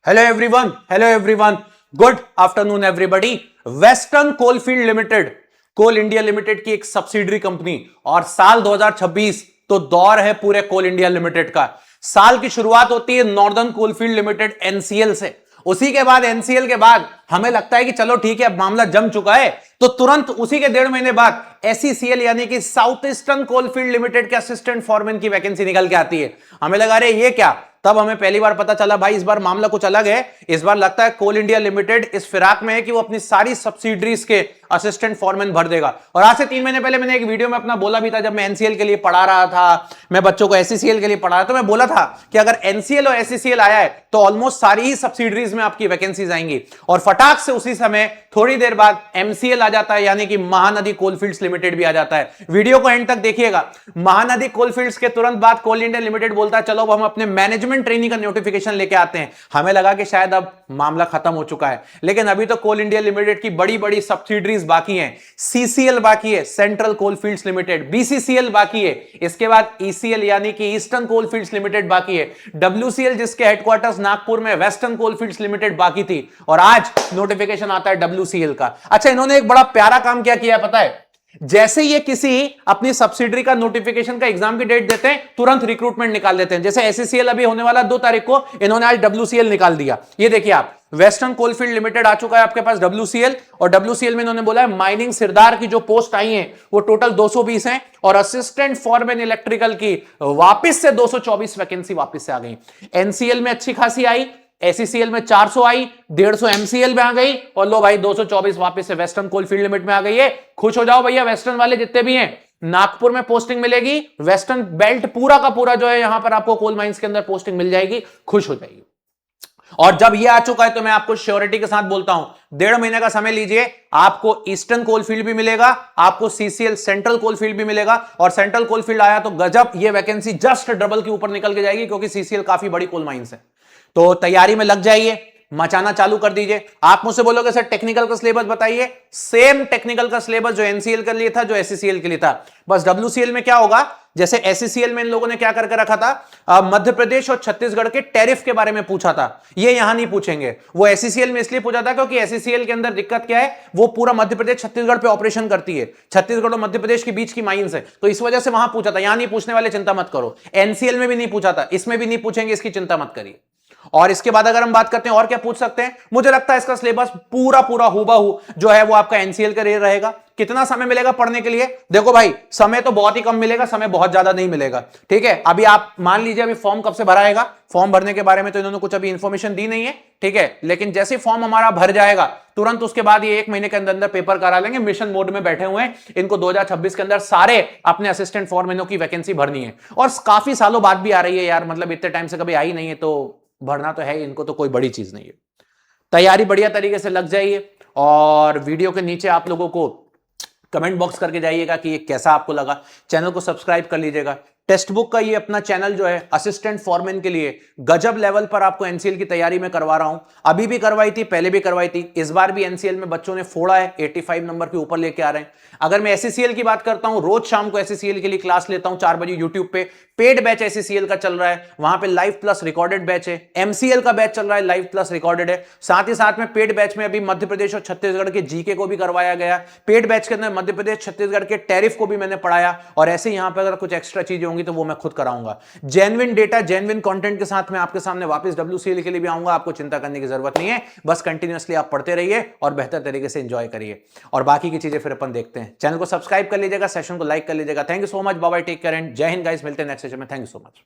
Hello everyone, good afternoon everybody. Western coalfield limited, coal India limited की एक subsidiary company, और साल 2026 तो दौर है पूरे कोल इंडिया लिमिटेड का। साल की शुरुआत होती है नॉर्दर्न कोलफील्ड लिमिटेड एनसीएल से। उसी के बाद एनसीएल के बाद हमें लगता है कि चलो ठीक है, अब मामला जम चुका है, तो तुरंत उसी के 1.5 महीने बाद एसईसीएल यानी कि साउथ ईस्टर्न कोलफील्ड लिमिटेड के असिस्टेंट फॉरमैन की वैकेंसी निकल के आती है। हमें लगा रहे ये क्या, तब हमें पहली बार पता चला भाई इस बार मामला कुछ अलग है। इस बार लगता है कोल इंडिया लिमिटेड इस फिराक में है कि वो अपनी सारी सब्सिडरीज के असिस्टेंट फॉरमैन भर देगा। और आज से 3 महीने पहले मैंने एक वीडियो में अपना बोला भी था, जब मैं एनसीएल के लिए पढ़ा रहा था, मैं बच्चों को एसईसीएल के लिए पढ़ा रहा था, तो मैं बोला था कि अगर एनसीएल और एसईसीएल आया है तो ऑलमोस्ट सारी ही सब्सिडरीज में आपकी वैकेंसीज आएंगी। और फटाक से उसी समय थोड़ी देर बाद एमसीएल आ जाता है, यानी कि महानदी कोलफील्ड्स लिमिटेड भी आ जाता है। वीडियो को एंड तक देखिएगा। महानदी कोलफील्ड्स के तुरंत बाद कोल इंडिया लिमिटेड बोलता है चलो अब हम अपने मैनेजमेंट ट्रेनी का नोटिफिकेशन लेके आते हैं। हमें लगा कि शायद अब मामला खत्म हो चुका है, लेकिन अभी तो कोल इंडिया लिमिटेड की बड़ी बड़ी सब्सिडरीज बाकी हैं। सीसीएल बाकी है, सेंट्रल कोलफील्ड्स लिमिटेड, बीसीसीएल बाकी है, इसके बाद ईसीएल यानी कि ईस्टर्न कोलफील्ड्स लिमिटेड बाकी है, डब्ल्यूसीएल जिसके हेडक्वार्टर्स नागपुर में, वेस्टर्न कोलफील्ड्स लिमिटेड बाकी थी, और आज नोटिफिकेशन आता है डब्ल्यूसीएल का। अच्छा, इन्होंने एक बड़ा प्यारा काम क्या किया पता है? जैसे ये किसी अपनी सब्सिडरी का नोटिफिकेशन का एग्जाम की डेट देते हैं, तुरंत रिक्रूटमेंट निकाल देते हैं। जैसे एसईसीएल अभी होने वाला 2 तारीख को, इन्होंने आज डब्ल्यूसीएल निकाल दिया। ये देखिए आप, वेस्टर्न कोलफील्ड लिमिटेड आ चुका है आपके पास डब्ल्यूसीएल, और डब्ल्यूसीएल में इन्होंने बोला है माइनिंग सिरदार की जो पोस्ट आई है वो टोटल 220 हैं, और असिस्टेंट फॉरमैन इलेक्ट्रिकल की वापस से 224 वैकेंसी वापस से आ गई। एनसीएल में अच्छी खासी आई, एसईसीएल में 400 आई, 150 एमसीएल में आ गई, और लो भाई 224 वापस से वेस्टर्न कोलफील्ड लिमिट में आ गई है। खुश हो जाओ भैया, वेस्टर्न वाले जितने भी हैं, नागपुर में पोस्टिंग मिलेगी, वेस्टर्न बेल्ट पूरा का पूरा जो है यहां पर आपको कोल माइंस के अंदर पोस्टिंग मिल जाएगी। खुश हो जाइए। और जब ये आ चुका है तो मैं आपको श्योरिटी के साथ बोलता हूं, 1.5 महीने का समय लीजिए, आपको ईस्टर्न कोलफील्ड भी मिलेगा, आपको सीसीएल सेंट्रल कोलफील्ड भी मिलेगा। और सेंट्रल कोलफील्ड आया तो गजब, ये वैकेंसी जस्ट डबल के ऊपर निकल के जाएगी, क्योंकि सीसीएल काफी बड़ी कोल माइंस है। तो तैयारी में लग जाइए, मचाना चालू कर दीजिए। आप मुझसे बोलोगे सर टेक्निकल का सिलेबस बताइए, सेम टेक्निकल का सिलेबस जो एनसीएल के लिए था, जो एसईसीएल के लिए था। बस डब्ल्यूसीएल में क्या होगा, जैसे एसईसीएल में इन लोगों ने क्या करके रखा था, मध्य प्रदेश और छत्तीसगढ़ के टैरिफ के बारे में पूछा था। ये यहां नहीं पूछेंगे, वो एसईसीएल में इसलिए पूछा था क्योंकि एसईसीएल के अंदर दिक्कत क्या है, वो पूरा मध्य प्रदेश छत्तीसगढ़ पे ऑपरेशन करती है, छत्तीसगढ़ और मध्य प्रदेश के बीच की माइंस है, तो इस वजह से वहां पूछा था। यहां नहीं पूछने वाले, चिंता मत करो। एनसीएल में भी नहीं पूछा था, इसमें भी नहीं पूछेंगे, इसकी चिंता मत करिए। और इसके बाद अगर हम बात करते हैं और क्या पूछ सकते हैं, मुझे लगता है इसका सिलेबस पूरा पूरा हूबहू जो है वो आपका एनसीएल का रहेगा। कितना समय मिलेगा पढ़ने के लिए? देखो भाई, समय तो बहुत ही कम मिलेगा, समय बहुत ज्यादा नहीं मिलेगा। ठीक है, अभी आप मान लीजिए अभी फॉर्म कब से भराएगा, फॉर्म भरने के बारे में तो इन्होंने कुछ अभी इंफॉर्मेशन दी नहीं है। ठीक है, लेकिन जैसे फॉर्म हमारा भर जाएगा तुरंत उसके बाद ये 1 महीने के अंदर अंदर पेपर करा लेंगे। मिशन मोड में बैठे हुए हैं, इनको 2026 के अंदर सारे अपने असिस्टेंट फॉरमैनों की वैकेंसी भरनी है। और काफी सालों बाद भी आ रही है यार, मतलब इतने टाइम से कभी आई नहीं है, तो भरना तो है इनको, तो कोई बड़ी चीज नहीं है। तैयारी बढ़िया तरीके से लग जाइए, और वीडियो के नीचे आप लोगों को कमेंट बॉक्स करके जाइएगा कि ये कैसा आपको लगा। चैनल को सब्सक्राइब कर लीजिएगा। टेक्स्ट बुक का ये अपना चैनल जो है असिस्टेंट फॉरमैन के लिए गजब लेवल पर आपको एनसीएल की तैयारी में करवा रहा हूं। अभी भी करवाई थी, पहले भी करवाई थी, इस बार भी एनसीएल में बच्चों ने फोड़ा है, 85 नंबर के ऊपर लेके आ रहे हैं। अगर मैं एसईसीएल की बात करता हूं, रोज शाम को एसईसीएल के लिए क्लास लेता हूं 4 बजे यूट्यूब पे। पेड बैच एसईसीएल का चल रहा है, वहां पे लाइव प्लस रिकॉर्डेड बैच है। एमसीएल का बैच चल रहा है, लाइव प्लस रिकॉर्डेड है। साथ ही साथ में पेड बैच में अभी मध्य प्रदेश और छत्तीसगढ़ के जीके को भी करवाया गया। पेड बैच के अंदर मध्य प्रदेश छत्तीसगढ़ के टैरिफ को भी मैंने पढ़ाया, और ऐसे यहां पर अगर कुछ एक्स्ट्रा चीजें होंगी तो वो मैं खुद कराऊंगा। जेन्युइन डेटा, जेन्युइन कंटेंट के साथ मैं आपके सामने वापस डब्ल्यूसीएल के लिए भी आऊंगा। आपको चिंता करने की जरूरत नहीं है, बस कंटिन्यूअसली आप पढ़ते रहिए और बेहतर तरीके से एंजॉय करिए। और बाकी की चीजें फिर अपन देखते हैं। चैनल को सब्सक्राइब कर लीजिएगा, सेशन को लाइक कर लीजिएगा। Thank you so much, bye bye, take care and जय हिंद गाइस। मिलते हैं नेक्स्ट सेशन में। Thank you so much.